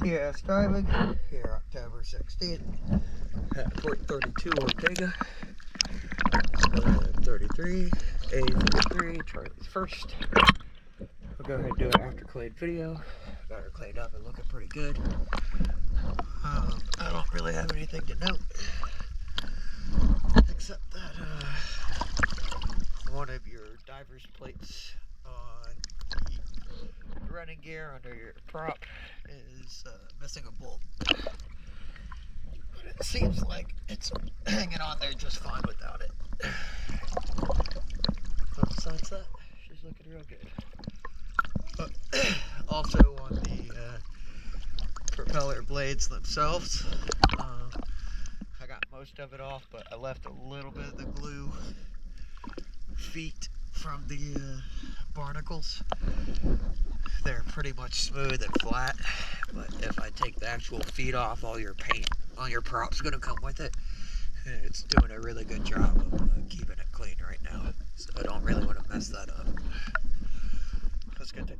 TS driving here October 16th at Port 32 Ortega, 33, A33, Charleys First. We'll go ahead and do an after clean video. Got her cleaned up and looking pretty good. I don't really have anything to note except that one of your diver's plates on the running gear under your prop is missing a bolt. But it seems like it's hanging on there just fine without it. But besides that, she's looking real good. Also on the propeller blades themselves, I got most of it off, but I left a little bit of the glue feet from the barnacles. They're pretty much smooth and flat, but if I take the actual feet off, all your paint on your prop's going to come with it. And it's doing a really good job of keeping it clean right now, so I don't really want to mess that up. Let's get to